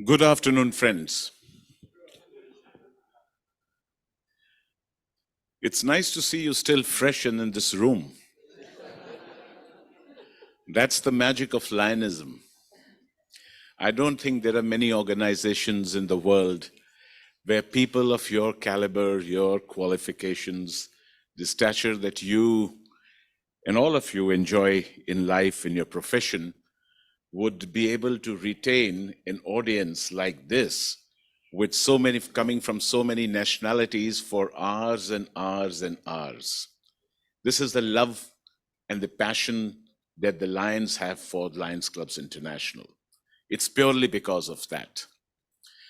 Good afternoon, friends. It's nice to see you still fresh and in this room. That's the magic of Lionism. I don't think there are many organizations in the world where people of your caliber, your qualifications, the stature that you and all of you enjoy in life, in your profession, would be able to retain an audience like this with so many coming from so many nationalities for hours and hours and hours. This is the love and the passion that the Lions have for Lions Clubs International. It's purely because of that.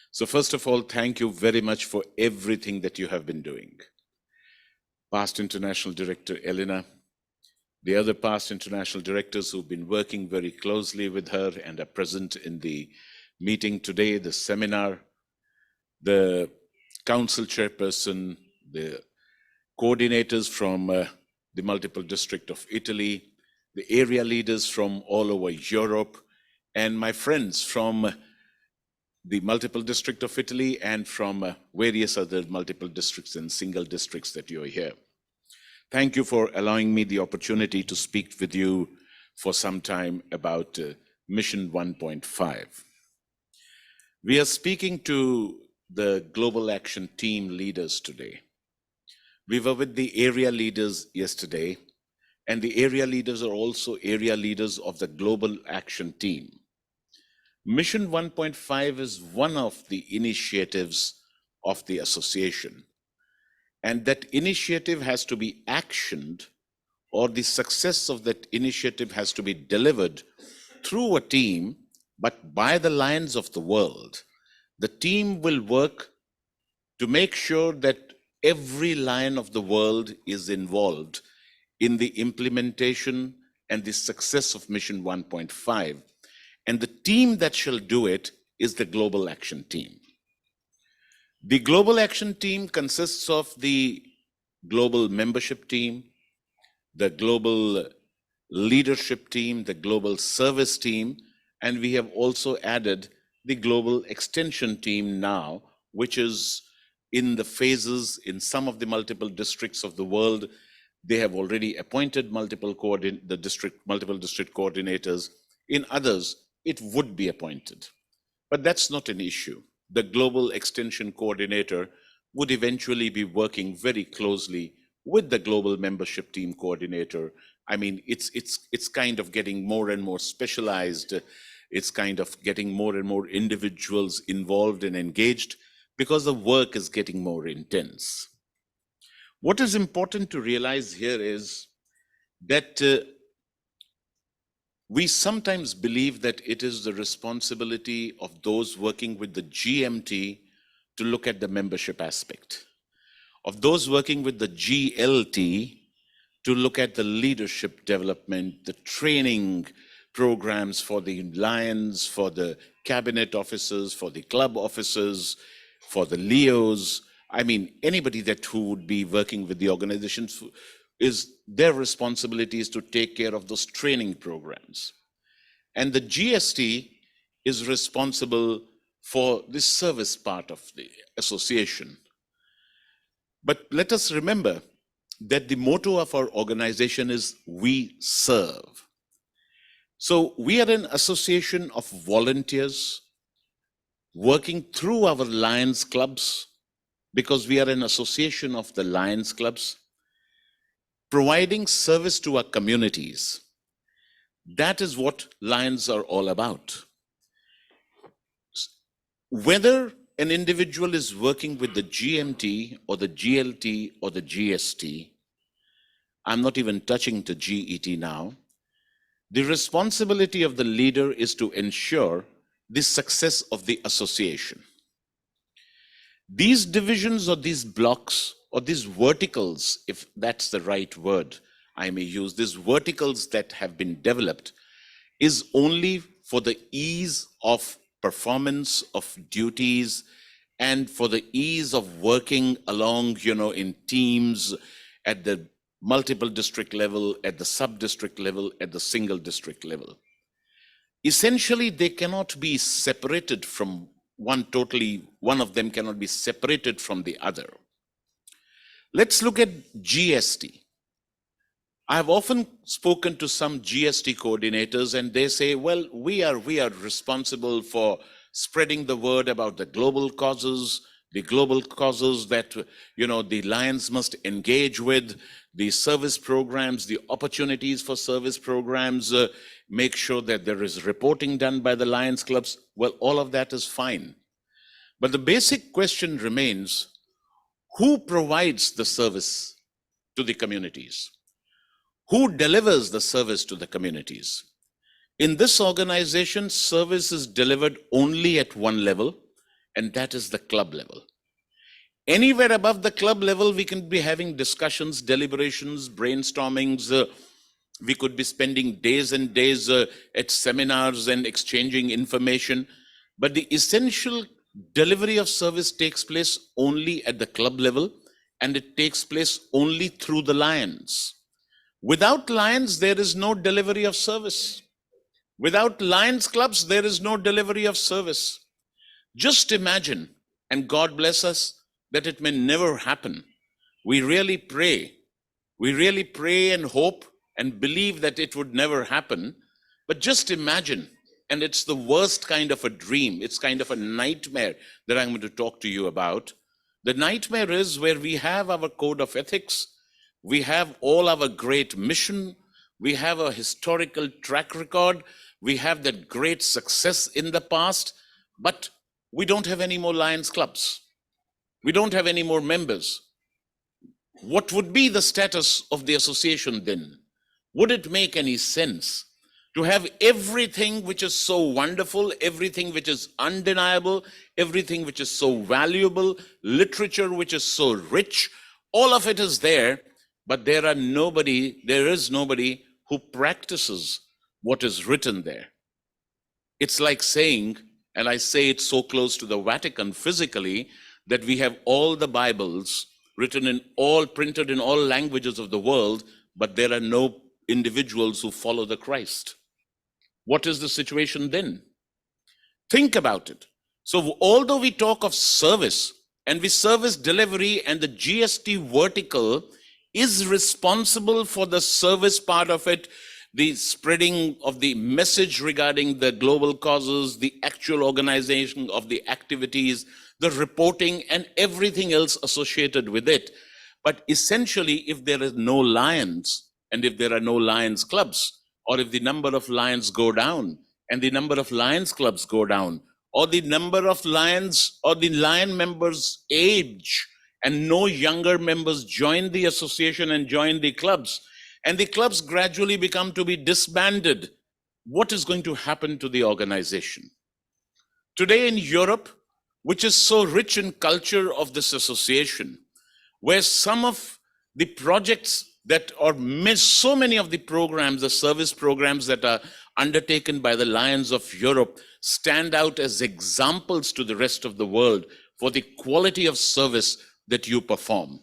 So first of all, thank you very much for everything that you have been doing. Past International Director Elena, the other past international directors who've been working very closely with her and are present in the meeting today, the seminar, the council chairperson, the coordinators from the multiple district of Italy, the area leaders from all over Europe, and my friends from the multiple district of Italy and from various other multiple districts and single districts that you're here. Thank you for allowing me the opportunity to speak with you for some time about Mission 1.5. We are speaking to the Global Action Team leaders today. We were with the area leaders yesterday, and the area leaders are also area leaders of the Global Action Team. Mission 1.5 is one of the initiatives of the association. And that initiative has to be actioned, or the success of that initiative has to be delivered through a team, but by the Lions of the world. The team will work to make sure that every Lion of the world is involved in the implementation and the success of Mission 1.5. And the team that shall do it is the Global Action Team. The Global Action Team consists of the Global Membership Team, the Global Leadership Team, the Global Service Team, and we have also added the Global Extension Team now, which is in the phases in some of the multiple districts of the world. They have already appointed multiple district coordinators. In others, it would be appointed. But that's not an issue. The Global Extension Coordinator would eventually be working very closely with the Global Membership Team Coordinator. I mean, it's kind of getting more and more specialized. It's kind of getting more and more individuals involved and engaged because the work is getting more intense. What is important to realize here is that we sometimes believe that it is the responsibility of those working with the GMT to look at the membership aspect, of those working with the GLT to look at the leadership development, the training programs for the Lions, for the cabinet officers, for the club officers, for the LEOs. I mean, anybody who would be working with the organizations is their responsibility is to take care of those training programs. And the GST is responsible for the service part of the association. But let us remember that the motto of our organization is "We serve." So we are an association of volunteers working through our Lions clubs, because we are an association of the Lions clubs, providing service to our communities. That is what Lions are all about. Whether an individual is working with the GMT or the GLT or the GST, I'm not even touching the GET now, the responsibility of the leader is to ensure the success of the association. These divisions or these blocks or these verticals, if that's the right word I may use, these verticals that have been developed is only for the ease of performance of duties and for the ease of working along, in teams at the multiple district level, at the sub-district level, at the single district level. Essentially, they cannot be separated from one of them cannot be separated from the other. Let's look at GST. I have often spoken to some GST coordinators and they say, well, we are responsible for spreading the word about the global causes that, the Lions must engage with, the service programs, the opportunities for service programs, make sure that there is reporting done by the Lions clubs. Well, all of that is fine. But the basic question remains, who provides the service to the communities? Who delivers the service to the communities? In this organization, service is delivered only at one level, and that is the club level. Anywhere above the club level, we can be having discussions, deliberations, brainstormings. We could be spending days and days at seminars and exchanging information. But the essential delivery of service takes place only at the club level, and it takes place only through the Lions. Without Lions, there is no delivery of service. Without Lions clubs, there is no delivery of service. Just imagine, and God bless us, that it may never happen. We really pray and hope and believe that it would never happen. But just imagine, and it's the worst kind of a dream, it's kind of a nightmare that I'm going to talk to you about. The nightmare is where we have our code of ethics, we have all our great mission, we have a historical track record, we have that great success in the past, but we don't have any more Lions clubs. We don't have any more members. What would be the status of the association then? Would it make any sense to have everything which is so wonderful, everything which is undeniable, everything which is so valuable, literature which is so rich, all of it is there, but there is nobody who practices what is written there. It's like saying, and I say it so close to the Vatican physically, that we have all the Bibles printed in all languages of the world, but there are no individuals who follow the Christ. What is the situation then? Think about it. So although we talk of service and we service delivery, and the GST vertical is responsible for the service part of it, the spreading of the message regarding the global causes, the actual organization of the activities, the reporting, and everything else associated with it. But essentially, if there is no Lions, and if there are no Lions clubs, or if the number of Lions go down, and the number of Lions clubs go down, or the number of Lions or the Lion members age, and no younger members join the association and join the clubs, and the clubs gradually become to be disbanded, what is going to happen to the organization? Today in Europe, which is so rich in culture of this association, where some of the projects that are so many of the programs, the service programs that are undertaken by the Lions of Europe stand out as examples to the rest of the world for the quality of service that you perform,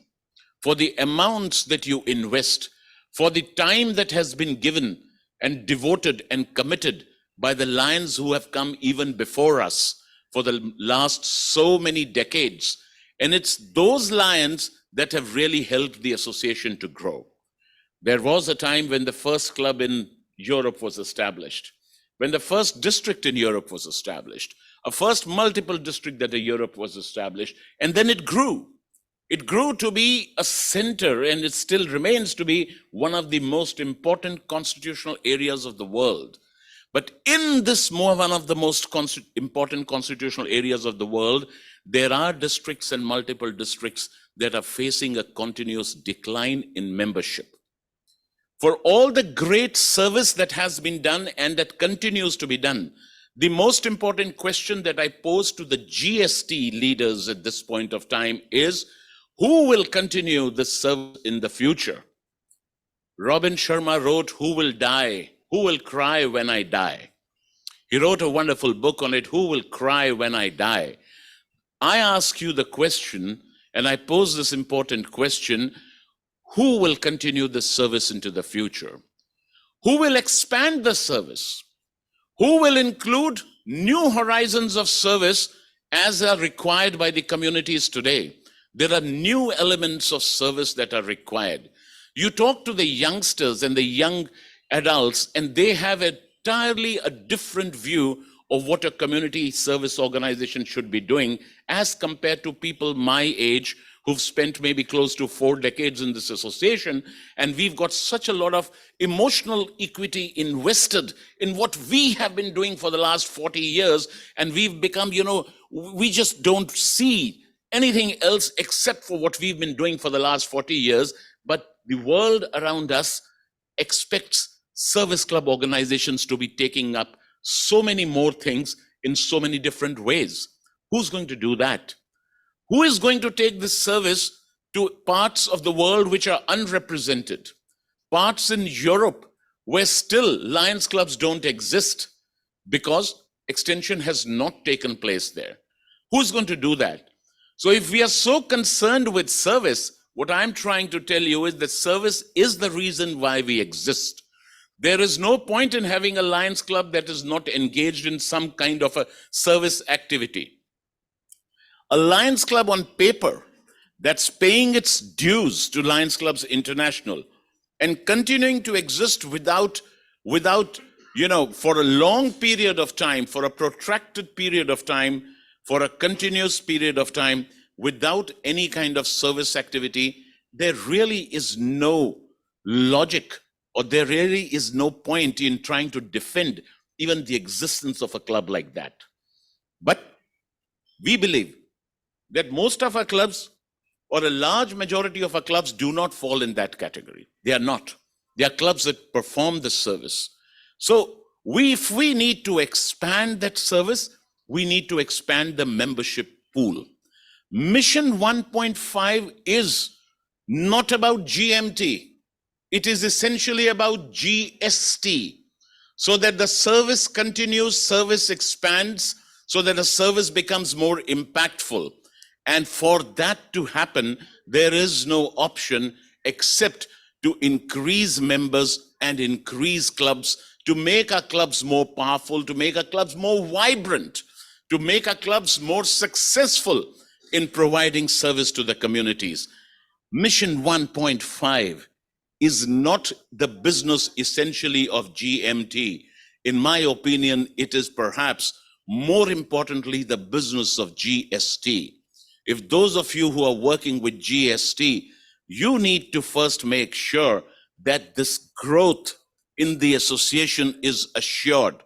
for the amounts that you invest, for the time that has been given and devoted and committed by the Lions who have come even before us for the last so many decades. And it's those Lions that have really helped the association to grow. There was a time when the first club in Europe was established, when the first district in Europe was established, a first multiple district that in Europe was established, and then it grew. It grew to be a center, and it still remains to be one of the most important constitutional areas of the world. But in this one of the most important constitutional areas of the world, there are districts and multiple districts that are facing a continuous decline in membership. For all the great service that has been done and that continues to be done, the most important question that I pose to the GST leaders at this point of time is, who will continue this service in the future? Robin Sharma wrote, "Who will die? Who will cry when I die?" He wrote a wonderful book on it, "Who will cry when I die?" I ask you the question, and I pose this important question, who will continue this service into the future? Who will expand the service? Who will include new horizons of service as are required by the communities today. There are new elements of service that are required. You talk to the youngsters and the young adults, and they have entirely a different view of what a community service organization should be doing as compared to people my age who've spent maybe close to 4 decades in this association. And we've got such a lot of emotional equity invested in what we have been doing for the last 40 years. And we've become, we just don't see anything else except for what we've been doing for the last 40 years. But the world around us expects service club organizations to be taking up so many more things in so many different ways. Who's going to do that? Who is going to take this service to parts of the world which are unrepresented? Parts in Europe where still Lions clubs don't exist because extension has not taken place there. Who's going to do that? So if we are so concerned with service, what I'm trying to tell you is that service is the reason why we exist. There is no point in having a Lions club that is not engaged in some kind of a service activity. A Lions club on paper that's paying its dues to Lions Clubs International and continuing to exist without, for a long period of time, for a protracted period of time, for a continuous period of time, without any kind of service activity, there really is no logic, or there really is no point in trying to defend even the existence of a club like that. But we believe that most of our clubs, or a large majority of our clubs, do not fall in that category. They are not. They are clubs that perform this service. So if we need to expand that service, we need to expand the membership pool. Mission 1.5 is not about GMT. It is essentially about GST, so that the service continues, service expands, so that the service becomes more impactful. And for that to happen, there is no option except to increase members and increase clubs, to make our clubs more powerful, to make our clubs more vibrant, to make our clubs more successful in providing service to the communities. Mission 1.5 is not the business essentially of GMT. In my opinion, it is perhaps more importantly the business of GST. If those of you who are working with GST, you need to first make sure that this growth in the association is assured.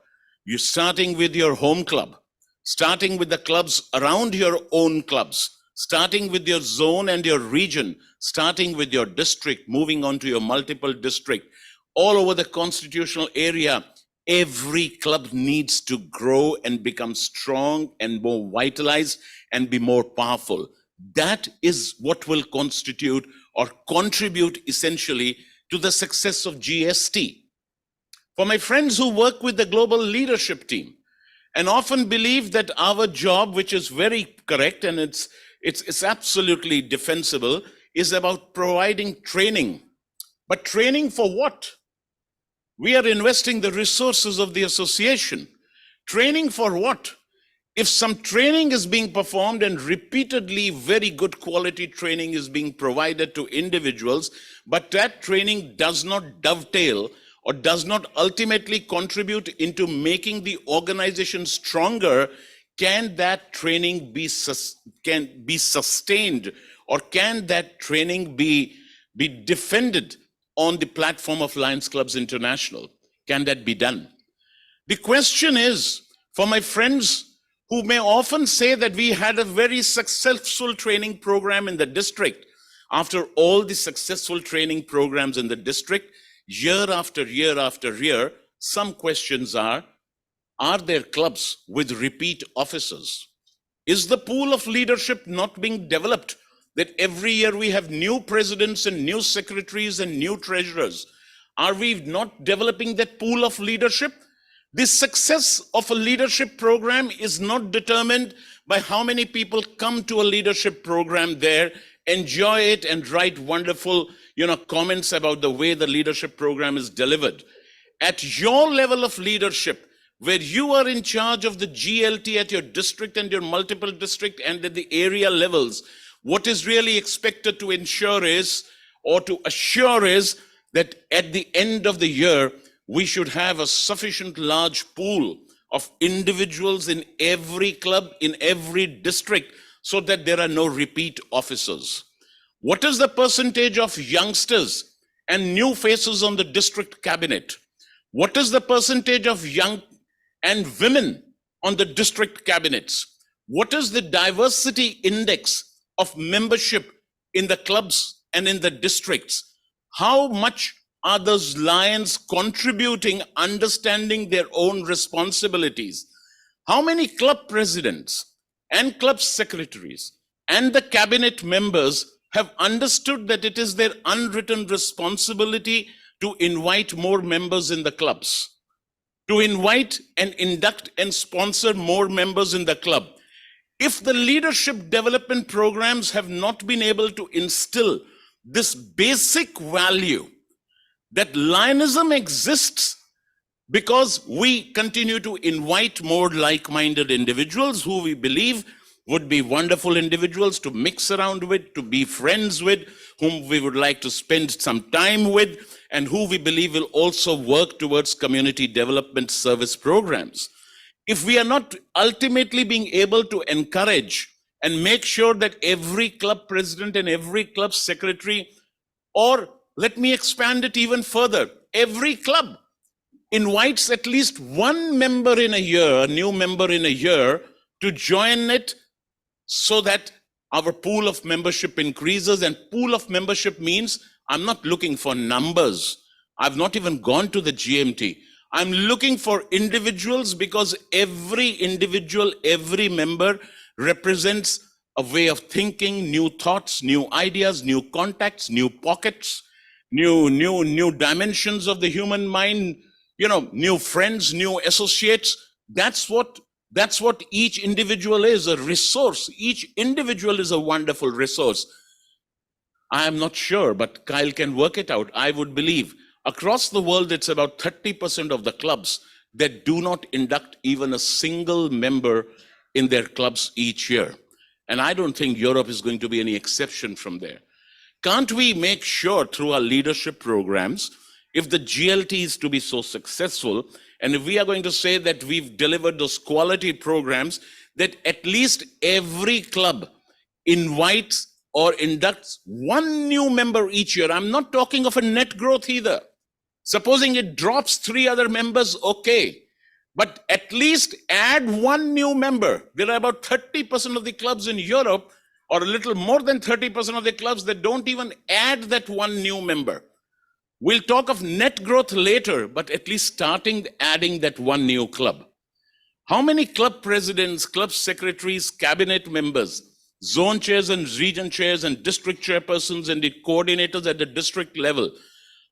You're starting with your home club, starting with the clubs around your own clubs, starting with your zone and your region, starting with your district, moving on to your multiple district, all over the constitutional area. Every club needs to grow and become strong and more vitalized and be more powerful. That is what will constitute or contribute essentially to the success of GST. For my friends who work with the global leadership team and often believe that our job, which is very correct and it's absolutely defensible, is about providing training. But training for what? We are investing the resources of the association. Training for what? If some training is being performed and repeatedly very good quality training is being provided to individuals, but that training does not dovetail or does not ultimately contribute into making the organization stronger, can that training be sustained, or can that training be defended on the platform of Lions Clubs International? Can that be done? The question is, for my friends who may often say that we had a very successful training program in the district, after all the successful training programs in the district, year after year after year, some questions are there clubs with repeat officers? Is the pool of leadership not being developed, that every year we have new presidents and new secretaries and new treasurers? Are we not developing that pool of leadership? The success of a leadership program is not determined by how many people come to a leadership program there, enjoy it, and write wonderful, comments about the way the leadership program is delivered. At your level of leadership, where you are in charge of the GLT at your district and your multiple district and at the area levels, what is really expected to ensure is, or to assure is, that at the end of the year, we should have a sufficient large pool of individuals in every club, in every district, so that there are no repeat officers. What is the percentage of youngsters and new faces on the district cabinet? What is the percentage of young and women on the district cabinets? What is the diversity index of membership in the clubs and in the districts? How much are those lions contributing, understanding their own responsibilities? How many club presidents and club secretaries and the cabinet members have understood that it is their unwritten responsibility to invite more members in the clubs, to invite and induct and sponsor more members in the club? If the leadership development programs have not been able to instill this basic value that Lionism exists because we continue to invite more like-minded individuals who we believe would be wonderful individuals to mix around with, to be friends with, whom we would like to spend some time with, and who we believe will also work towards community development service programs. If we are not ultimately being able to encourage and make sure that every club president and every club secretary, or let me expand it even further, every club invites at least one member in a year, a new member in a year, to join it, so that our pool of membership increases. And pool of membership means I'm not looking for numbers. I've not even gone to the GMT. I'm looking for individuals, because every individual, every member represents a way of thinking, new thoughts, new ideas, new contacts, new pockets, new dimensions of the human mind, new friends, new associates. That's what each individual is, a resource. Each individual is a wonderful resource. I am not sure, but Kyle can work it out. I would believe across the world, it's about 30% of the clubs that do not induct even a single member in their clubs each year. And I don't think Europe is going to be any exception from there. Can't we make sure through our leadership programs, if the GLT is to be so successful, and if we are going to say that we've delivered those quality programs, that at least every club invites or inducts one new member each year? I'm not talking of a net growth either. Supposing it drops 3 other members, okay. But at least add one new member. There are about 30% of the clubs in Europe, or a little more than 30% of the clubs, that don't even add that one new member. We'll talk of net growth later, but at least starting adding that one new club. How many club presidents, club secretaries, cabinet members, zone chairs and region chairs and district chairpersons and the coordinators at the district level,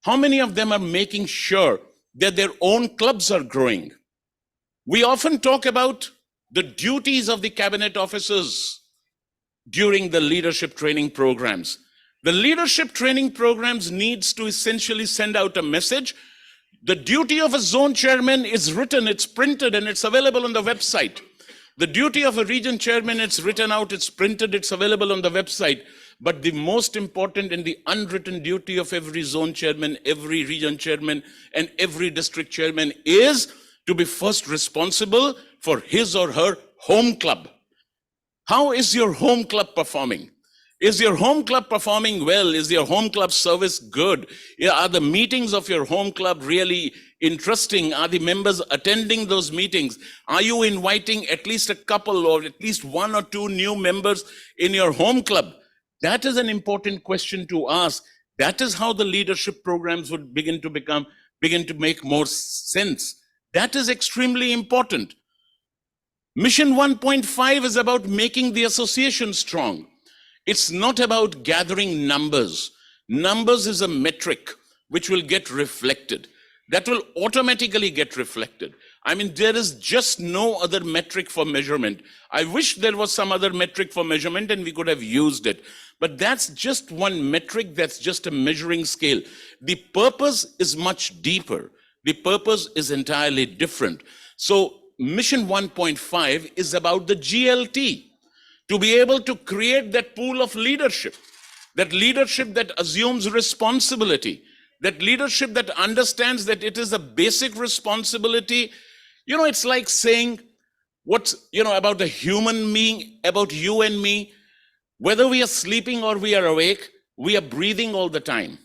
how many of them are making sure that their own clubs are growing? We often talk about the duties of the cabinet officers during the leadership training programs. The leadership training programs needs to essentially send out a message. The duty of a zone chairman is written, it's printed, and it's available on the website. The duty of a region chairman, it's written out, it's printed, it's available on the website. But the most important and the unwritten duty of every zone chairman, every region chairman, and every district chairman is to be first responsible for his or her home club. How is your home club performing? Is your home club performing well? Is your home club service good? Are the meetings of your home club really interesting? Are the members attending those meetings? Are you inviting at least a couple or at least 1 or 2 new members in your home club? That is an important question to ask. That is how the leadership programs would begin to make more sense. That is extremely important. Mission 1.5 is about making the association strong. It's not about gathering numbers. Numbers is a metric which will get reflected. That will automatically get reflected. I mean, there is just no other metric for measurement. I wish there was some other metric for measurement and we could have used it. But that's just one metric, that's just a measuring scale. The purpose is much deeper. The purpose is entirely different. So mission 1.5 is about the GLT, to be able to create that pool of leadership that assumes responsibility, that leadership that understands that it is a basic responsibility. It's like saying about the human being, about you and me, whether we are sleeping or we are awake, we are breathing all the time.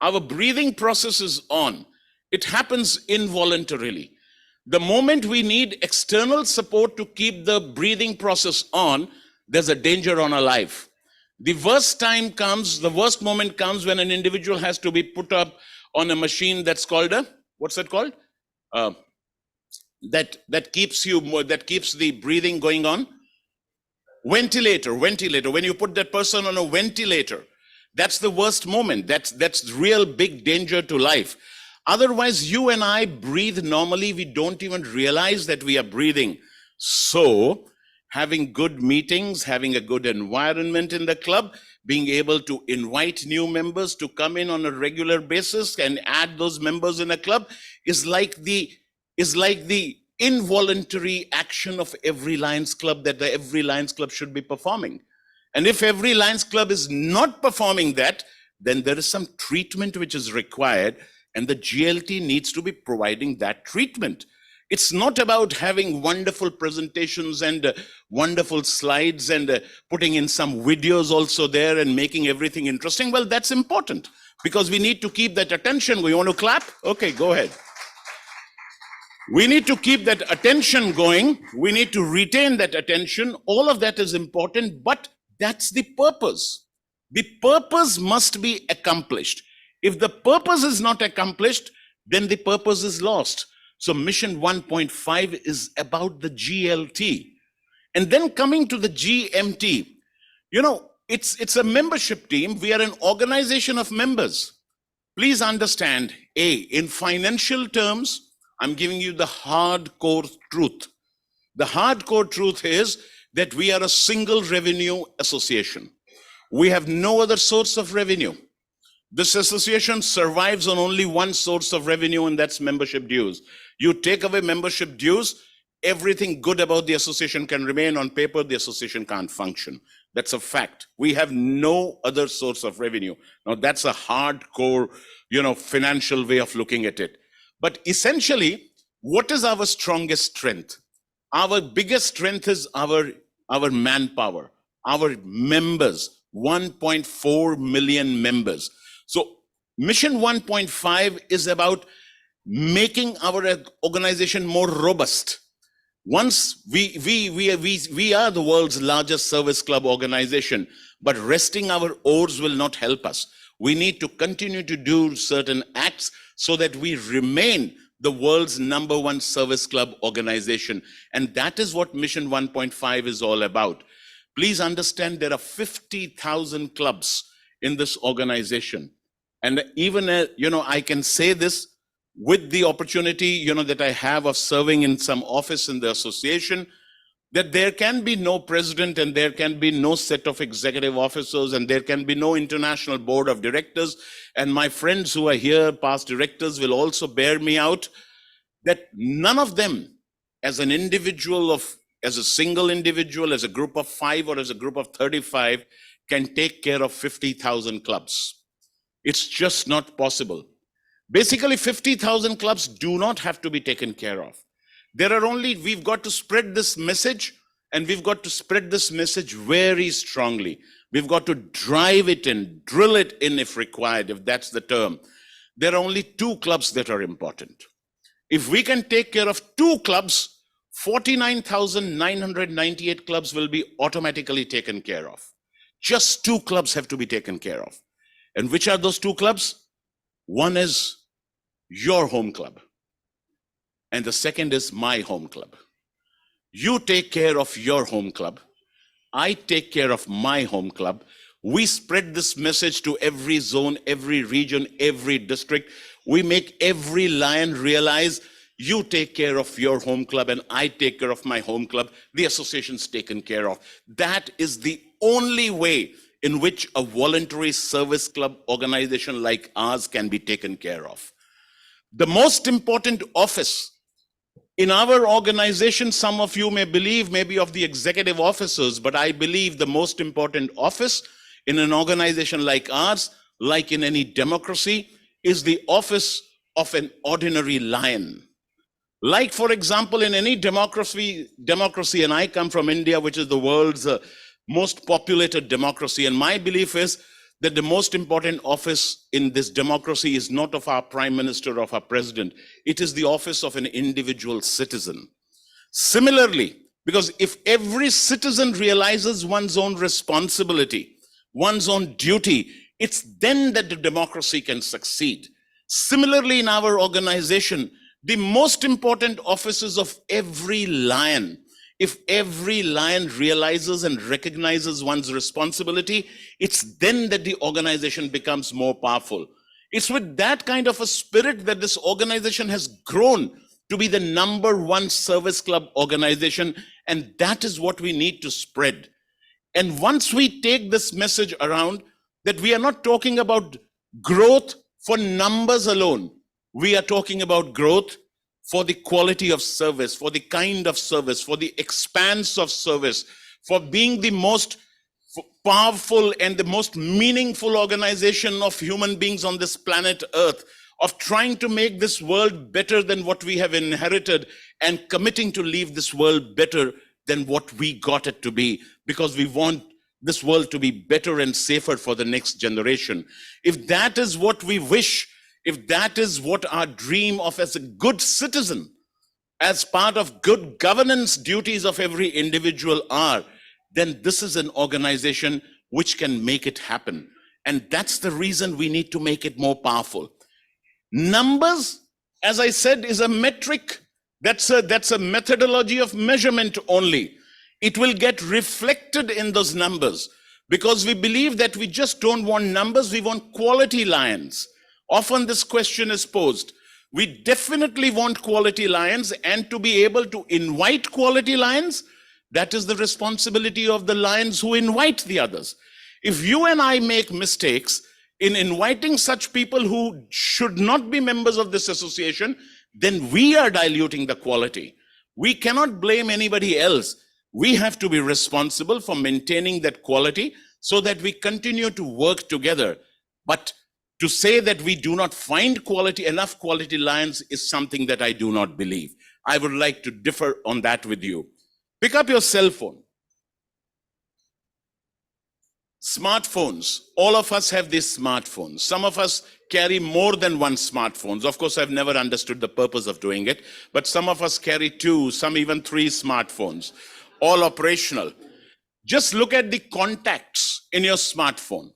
Our breathing process is on. It happens involuntarily. The moment we need external support to keep the breathing process on, there's a danger on our life. The worst moment comes when an individual has to be put up on a machine that's called what's that called? That keeps the breathing going on. Ventilator. When you put that person on a ventilator, that's the worst moment. That's real big danger to life. Otherwise, you and I breathe normally. We don't even realize that we are breathing. So, having good meetings, having a good environment in the club, being able to invite new members to come in on a regular basis and add those members in a club is like the involuntary action of every Lions Club that every Lions Club should be performing. And if every Lions Club is not performing that, then there is some treatment which is required, and the GLT needs to be providing that treatment. It's not about having wonderful presentations and wonderful slides and putting in some videos also there and making everything interesting. Well, that's important because we need to keep that attention. We want to clap? Okay, go ahead. We need to keep that attention going. We need to retain that attention. All of that is important, but that's the purpose. The purpose must be accomplished. If the purpose is not accomplished, then the purpose is lost. So mission 1.5 is about the GLT. And then coming to the GMT, it's a membership team. We are an organization of members. Please understand, in financial terms, I'm giving you the hardcore truth. The hardcore truth is that we are a single revenue association. We have no other source of revenue. This association survives on only one source of revenue, and that's membership dues. You take away membership dues, everything good about the association can remain. On paper, the association can't function. That's a fact. We have no other source of revenue. Now, that's a hardcore, financial way of looking at it. But essentially, what is our strongest strength? Our biggest strength is our manpower, our members, 1.4 million members. So mission 1.5 is about making our organization more robust. Once we are the world's largest service club organization, but resting our oars will not help us. We need to continue to do certain acts so that we remain the world's #1 service club organization. And that is what mission 1.5 is all about. Please understand there are 50,000 clubs in this organization. And even, I can say this with the opportunity, that I have of serving in some office in the association, that there can be no president and there can be no set of executive officers and there can be no international board of directors. And my friends who are here, past directors, will also bear me out that none of them as an individual as a single individual, as a group of 5 or as a group of 35 can take care of 50,000 clubs. It's just not possible. Basically, 50,000 clubs do not have to be taken care of. We've got to spread this message, and we've got to spread this message very strongly. We've got to drive it in, drill it in if required, if that's the term. There are only 2 clubs that are important. If we can take care of 2 clubs, 49,998 clubs will be automatically taken care of. Just 2 clubs have to be taken care of. And which are those 2 clubs? One is your home club. And the second is my home club. You take care of your home club. I take care of my home club. We spread this message to every zone, every region, every district. We make every Lion realize you take care of your home club and I take care of my home club. The association's taken care of. That is the only way in which a voluntary service club organization like ours can be taken care of. The most important office In our organization, some of you may believe maybe of the executive officers, but I believe the most important office in an organization like ours, like in any democracy, is the office of an ordinary lion. Like, for example, in any democracy, and I come from India, which is the world's most populated democracy, and my belief is that the most important office in this democracy is not of our prime minister or of our president. It is the office of an individual citizen. Similarly, because if every citizen realizes one's own responsibility, one's own duty, it's then that the democracy can succeed. Similarly, in our organization, the most important offices of every lion, if every lion realizes and recognizes one's responsibility, it's then that the organization becomes more powerful. It's with that kind of a spirit that this organization has grown to be the #1 service club organization, and that is what we need to spread. And once we take this message around, that we are not talking about growth for numbers alone, we are talking about growth for the quality of service, for the kind of service, for the expanse of service, for being the most powerful and the most meaningful organization of human beings on this planet Earth, of trying to make this world better than what we have inherited and committing to leave this world better than what we got it to be, because we want this world to be better and safer for the next generation. If that is what we wish, if that is what our dream of as a good citizen, as part of good governance duties of every individual are, then this is an organization which can make it happen. And that's the reason we need to make it more powerful. Numbers, as I said, is a metric. That's a methodology of measurement only. It will get reflected in those numbers, because we believe that we just don't want numbers, we want quality lions. Often this question is posed. We definitely want quality lions, and to be able to invite quality lions, that is the responsibility of the lions who invite the others. If you and I make mistakes in inviting such people who should not be members of this association, then we are diluting the quality. We cannot blame anybody else. We have to be responsible for maintaining that quality so that we continue to work together. But to say that we do not find enough quality lions is something that I do not believe. I would like to differ on that with you. Pick up your cell phone. Smartphones. All of us have these smartphones. Some of us carry more than one smartphones. Of course, I've never understood the purpose of doing it, but some of us carry 2, some even 3 smartphones, all operational. Just look at the contacts in your smartphone.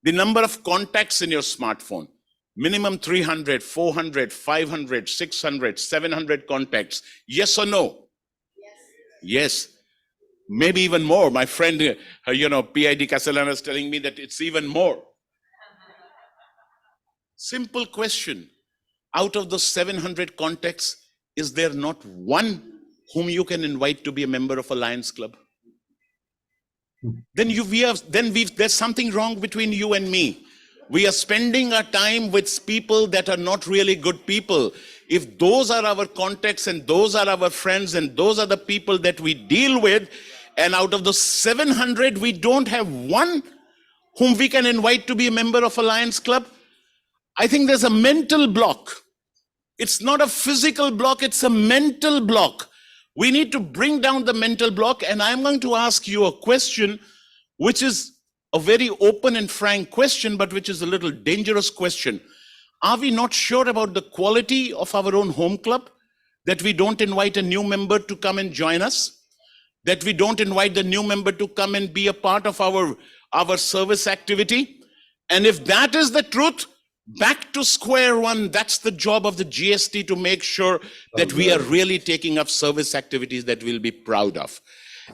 The number of contacts in your smartphone, minimum 300, 400, 500, 600, 700 contacts. Yes or no? Yes. Maybe even more. My friend, PID Castellana is telling me that it's even more. Simple question. Out of those 700 contacts, is there not one whom you can invite to be a member of a Lions Club? Then there's something wrong between you and me. We are spending our time with people that are not really good people. If those are our contacts and those are our friends and those are the people that we deal with, and out of the 700, we don't have one whom we can invite to be a member of a Lions Club, I think there's a mental block. It's not a physical block, it's a mental block. We need to bring down the mental block, and I'm going to ask you a question, which is a very open and frank question, but which is a little dangerous question. Are we not sure about the quality of our own home club? That we don't invite a new member to come and join us? That we don't invite the new member to come and be a part of our service activity? And if that is the truth, back to square one. That's the job of the GST, to make sure that we are really taking up service activities that we'll be proud of.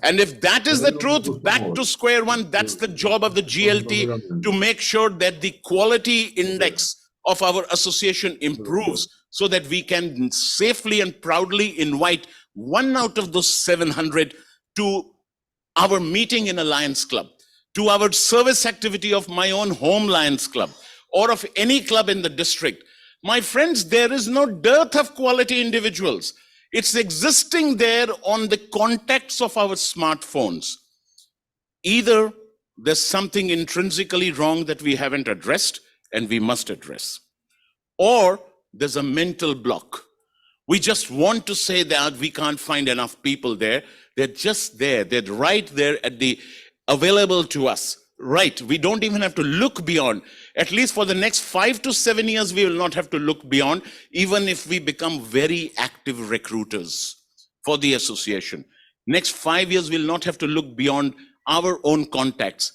And if that is the truth, back to square one, that's the job of the GLT, to make sure that the quality index of our association improves, so that we can safely and proudly invite one out of those 700 to our meeting in a Lions Club, to our service activity of my own home Lions Club, or of any club in the district. My friends, there is no dearth of quality individuals. It's existing there on the contacts of our smartphones. Either there's something intrinsically wrong that we haven't addressed and we must address, or there's a mental block. We just want to say that we can't find enough people there. They're just there. They're right there at the available to us. Right. We don't even have to look beyond. At least for the next 5 to 7 years, we will not have to look beyond, even if we become very active recruiters for the association. Next 5 years, we'll not have to look beyond our own contacts.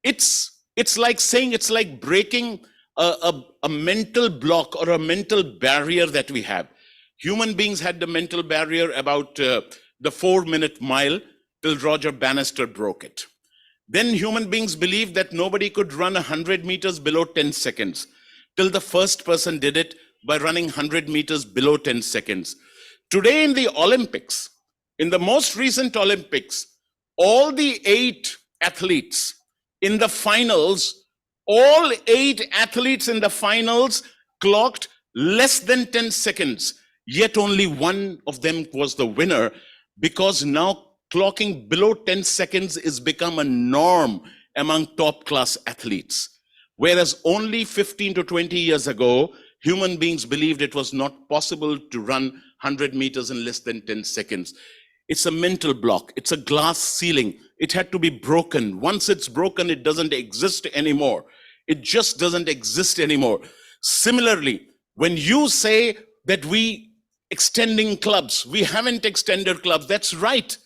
It's like saying, it's like breaking a mental block or a mental barrier that we have. Human beings had the mental barrier about the 4-minute mile till Roger Bannister broke it. Then human beings believed that nobody could run 100 meters below 10 seconds till the first person did it by running 100 meters below 10 seconds. Today in the Olympics, in the most recent Olympics, all the 8 athletes in the finals, all 8 athletes in the finals clocked less than 10 seconds, yet only one of them was the winner, because now clocking below 10 seconds is become a norm among top class athletes. Whereas only 15 to 20 years ago, human beings believed it was not possible to run 100 meters in less than 10 seconds. It's a mental block. It's a glass ceiling. It had to be broken. Once it's broken, it doesn't exist anymore. It just doesn't exist anymore. Similarly, when you say that we extending clubs, we haven't extended clubs, that's right.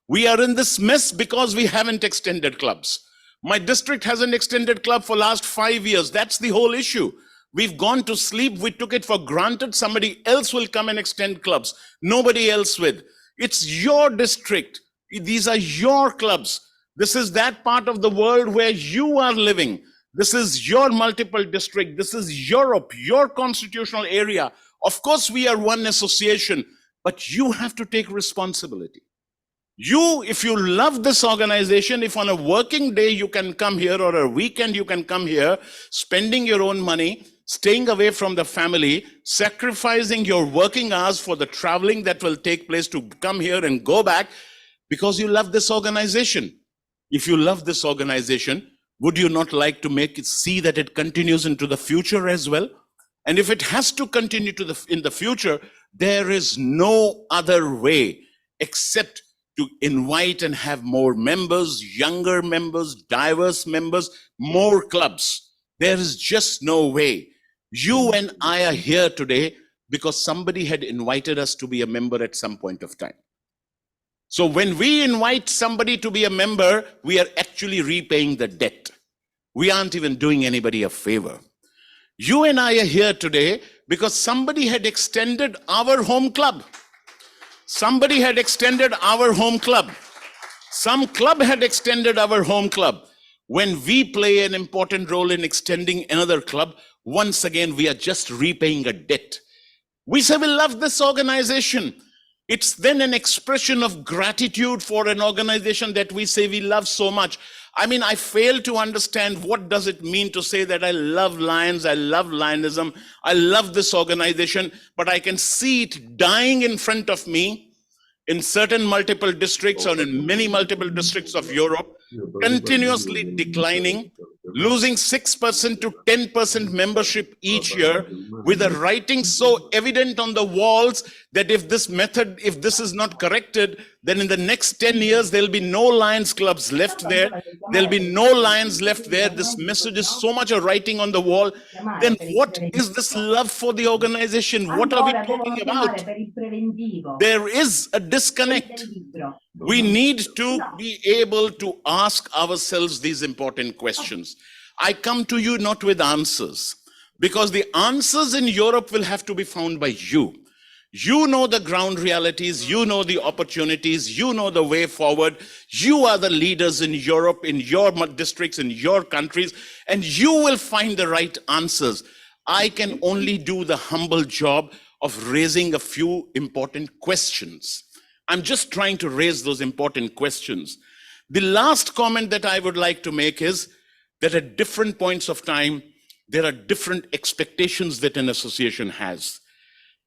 We are in this mess because we haven't extended clubs. My district hasn't extended club for last 5 years. That's the whole issue. We've gone to sleep. We took it for granted. Somebody else will come and extend clubs. Nobody else will. It's your district. These are your clubs. This is that part of the world where you are living. This is your multiple district. This is Europe, your constitutional area. Of course, we are one association, but you have to take responsibility. You, if you love this organization, if on a working day you can come here or a weekend you can come here, spending your own money, staying away from the family, sacrificing your working hours for the traveling that will take place to come here and go back because you love this organization. If you love this organization, would you not like to make it see that it continues into the future as well? And if it has to continue in the future, there is no other way except to invite and have more members, younger members, diverse members, more clubs. There is just no way. You and I are here today because somebody had invited us to be a member at some point of time. So when we invite somebody to be a member, we are actually repaying the debt. We aren't even doing anybody a favor. You and I are here today because somebody had extended our home club. Somebody had extended our home club. Some club had extended our home club. When we play an important role in extending another club, once again, we are just repaying a debt. We say we love this organization. It's then an expression of gratitude for an organization that we say we love so much. I mean, I fail to understand what does it mean to say that I love Lions, I love Lionism, I love this organization, but I can see it dying in front of me in certain multiple districts or in many multiple districts of Europe, continuously declining, losing 6% to 10% membership each year, with the writing so evident on the walls that if this is not corrected, then in the next 10 years, there'll be no Lions clubs left there. There'll be no Lions left there. This message is so much a writing on the wall. Then what is this love for the organization? What are we talking about? There is a disconnect. We need to be able to ask ourselves these important questions. I come to you not with answers, because the answers in Europe will have to be found by you. You know the ground realities, you know the opportunities, you know the way forward. You are the leaders in Europe, in your districts, in your countries, and you will find the right answers. I can only do the humble job of raising a few important questions. I'm just trying to raise those important questions. The last comment that I would like to make is that at different points of time, there are different expectations that an association has.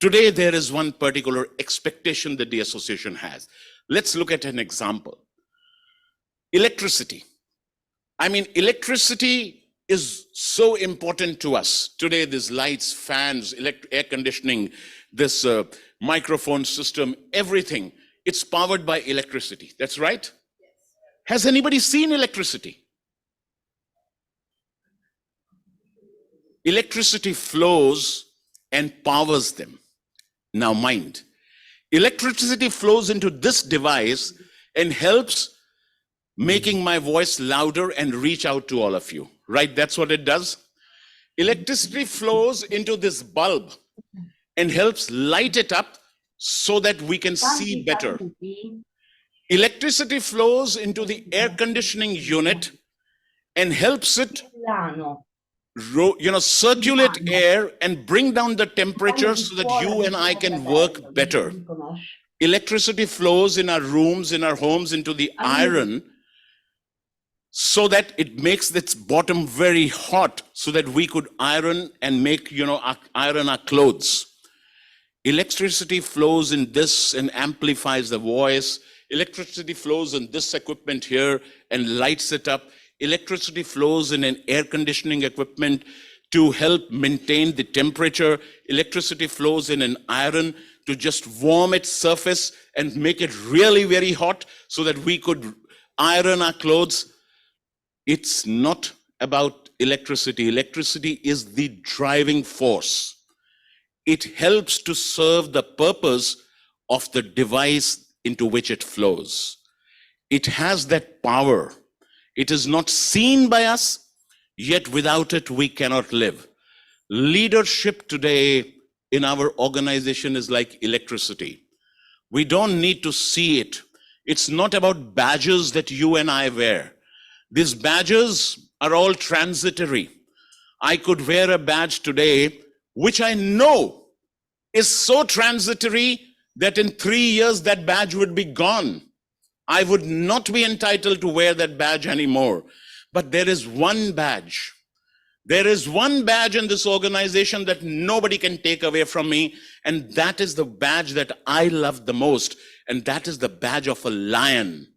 Today, there is one particular expectation that the association has. Let's look at an example. Electricity. I mean, electricity is so important to us. Today, there's lights, fans, air conditioning, this microphone system, everything. It's powered by electricity. That's right? Has anybody seen electricity? Electricity flows and powers them. Now mind, electricity flows into this device and helps making my voice louder and reach out to all of you, right? That's what it does. Electricity flows into this bulb and helps light it up so that we can see better. Electricity flows into the air conditioning unit and helps it circulate air and bring down the temperature so that you and I can work better. Electricity flows in our rooms, in our homes, into the iron so that it makes its bottom very hot so that we could iron and make, iron our clothes. Electricity flows in this and amplifies the voice. Electricity flows in this equipment here and lights it up. Electricity flows in an air conditioning equipment to help maintain the temperature. Electricity flows in an iron to just warm its surface and make it really very hot so that we could iron our clothes. It's not about electricity. Electricity is the driving force. It helps to serve the purpose of the device into which it flows. It has that power. It is not seen by us, yet without it we cannot live. Leadership today in our organization is like electricity. We don't need to see it. It's not about badges that you and I wear. These badges are all transitory. I could wear a badge today, which I know is so transitory that in 3 years that badge would be gone. I would not be entitled to wear that badge anymore. But there is one badge. There is one badge in this organization that nobody can take away from me. And that is the badge that I love the most. And that is the badge of a lion.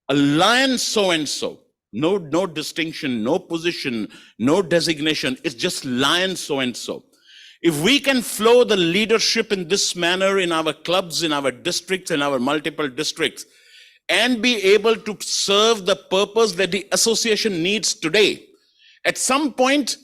A lion so-and-so. No distinction, no position, no designation. It's just lion so-and-so. If we can flow the leadership in this manner in our clubs, in our districts, in our multiple districts, and be able to serve the purpose that the association needs today. At some point,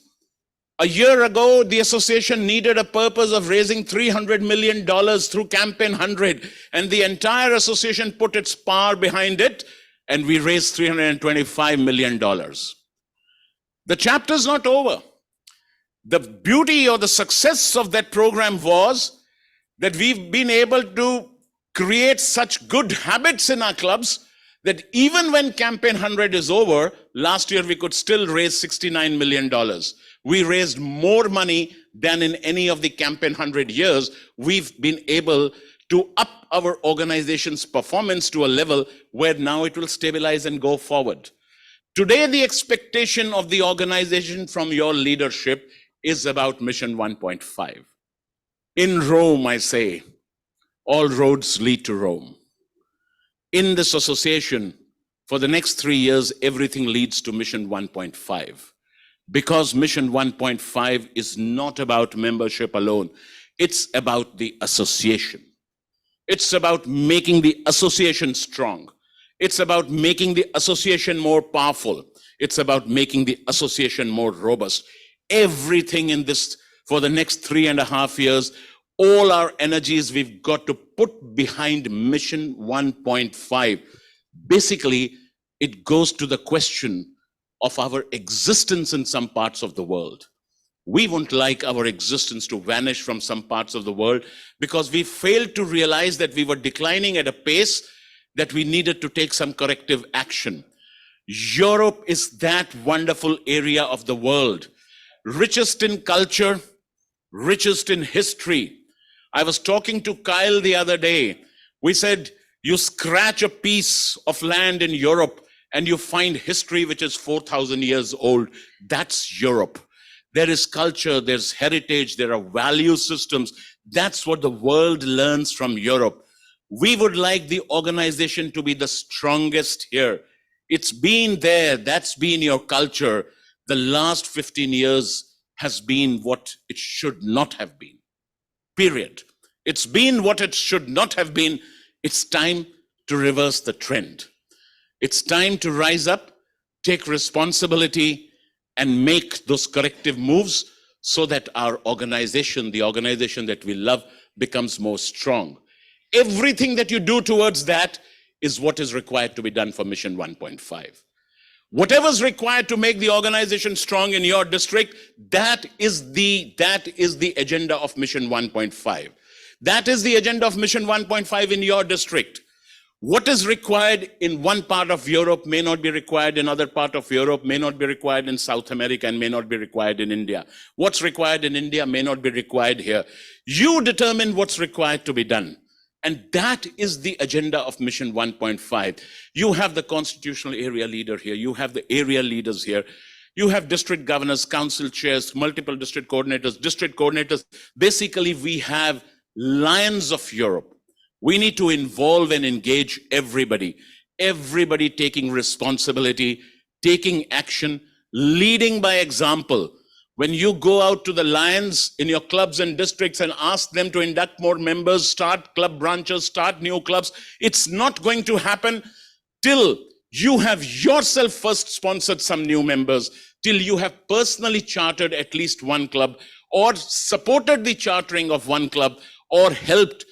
a year ago, the association needed a purpose of raising $300 million through Campaign 100, and the entire association put its power behind it, and we raised $325 million. The chapter's not over. The beauty or the success of that program was that we've been able to create such good habits in our clubs that even when Campaign 100 is over, last year we could still raise $69 million. We raised more money than in any of the Campaign 100 years. We've been able to up our organization's performance to a level where now it will stabilize and go forward. Today, the expectation of the organization from your leadership is about Mission 1.5. In Rome, I say, all roads lead to Rome. In this association, for the next 3 years, everything leads to Mission 1.5. Because Mission 1.5 is not about membership alone. It's about the association. It's about making the association strong. It's about making the association more powerful. It's about making the association more robust. Everything in this, for the next 3.5 years, all our energies we've got to put behind Mission 1.5. Basically, it goes to the question of our existence in some parts of the world. We won't like our existence to vanish from some parts of the world because we failed to realize that we were declining at a pace that we needed to take some corrective action. Europe is that wonderful area of the world, richest in culture, richest in history. I was talking to Kyle the other day. We said, you scratch a piece of land in Europe and you find history which is 4,000 years old. That's Europe. There is culture, there's heritage, there are value systems, That's what the world learns from Europe. We would like the organization to be the strongest here. It's been there. That's been your culture. The last 15 years has been what it should not have been. Period. It's been what it should not have been. It's time to reverse the trend. It's time to rise up, take responsibility, and make those corrective moves so that our organization, the organization that we love, becomes more strong. Everything that you do towards that is what is required to be done for Mission 1.5. Whatever's required to make the organization strong in your district, that is the agenda of Mission 1.5. That is the agenda of Mission 1.5 in your district. What is required in one part of Europe may not be required in other part of Europe, may not be required in South America, and may not be required in India. What's required in India may not be required here. You determine what's required to be done. And that is the agenda of Mission 1.5. You have the constitutional area leader here. You have the area leaders here. You have district governors, council chairs, multiple district coordinators, district coordinators. Basically, we have lions of Europe. We need to involve and engage everybody. Everybody taking responsibility, taking action, leading by example. When you go out to the lions in your clubs and districts and ask them to induct more members, start club branches, start new clubs, it's not going to happen till you have yourself first sponsored some new members, till you have personally chartered at least one club, or supported the chartering of one club, or helped,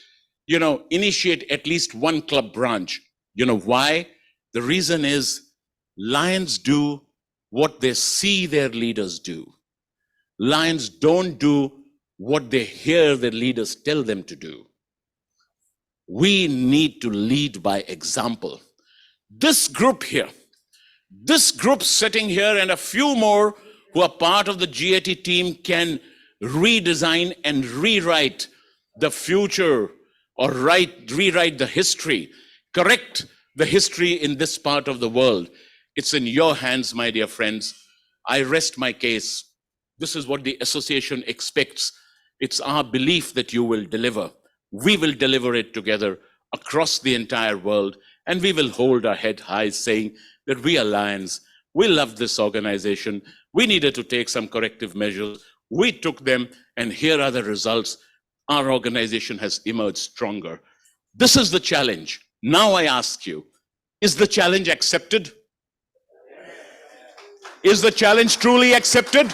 initiate at least one club branch. You know why? The reason is lions do what they see their leaders do. Lions don't do what they hear their leaders tell them to do. We need to lead by example. This group here, this group sitting here, and a few more who are part of the GAT team can redesign and rewrite the future, or rewrite the history, correct the history in this part of the world. It's in your hands, my dear friends. I rest my case. This is what the association expects. It's our belief that you will deliver. We will deliver it together across the entire world, and we will hold our head high saying that we are lions. We love this organization. We needed to take some corrective measures. We took them, and here are the results. Our organization has emerged stronger. This is the challenge. Now I ask you, is the challenge accepted? Is the challenge truly accepted?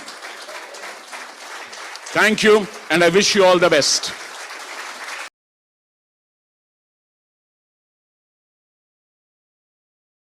Thank you, and I wish you all the best.